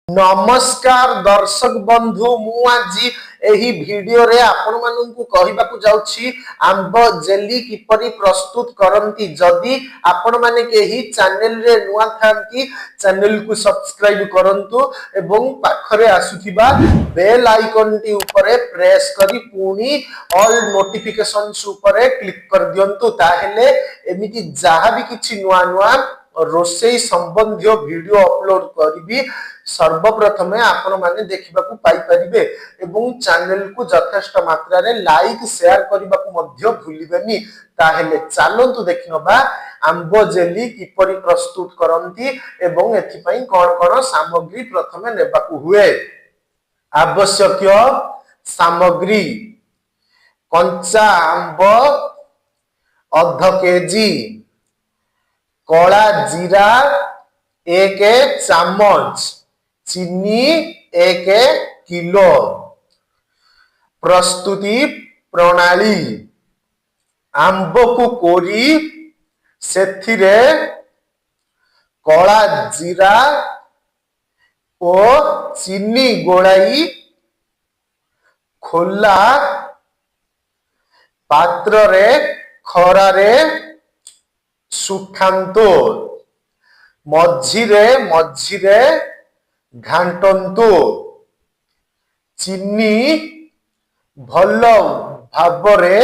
नमस्कार दर्शक बंधु मु आज एही वीडियो रे आपण माननकु कहिबाकू जाउछि आंब जेली किपरि प्रस्तुत करंती। जदि आपण माने केही चैनल रे नुआ थांती चैनल को सब्सक्राइब करंतु एवं पाखरे आसुथिबा बेल आइकन टी ऊपर प्रेस करी पुनी ऑल नोटिफिकेशंस ऊपर क्लिक कर दियंतु। ताहेले एमिति जहा भी किछि नुआ नुआ रोसई संबंधी वीडियो अपलोड करी सर्वप्रथम आपण माने देखा पाई परिबे एवं चैनल को यथेष्ट मात्रा रे लाइक शेयर करने को मध्य भूलिबेनी। ताहेले चलंतु देखिनबा आंब जेली किपरि प्रस्तुत करंती एवं एथि पई कोन कोन सामग्री प्रथमे नेबाकू हुए। आवश्यक सामग्री कंचा आंब अर्ध केजी, कला जीरा 1 चामच, चीनी 1 किलो। प्रस्तुति प्रणाली आंब को कोरी सेथिरे कला जीरा और चीनी गोलाई खोला पात्र रे खरा रे सुखांतो मझिरे मझिरे घांटंतु। चीनी भल भावरे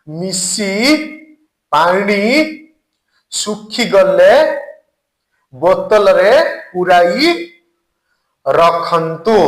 मिसी पानी सुखी गले बोतल रे पुराई रखंतु।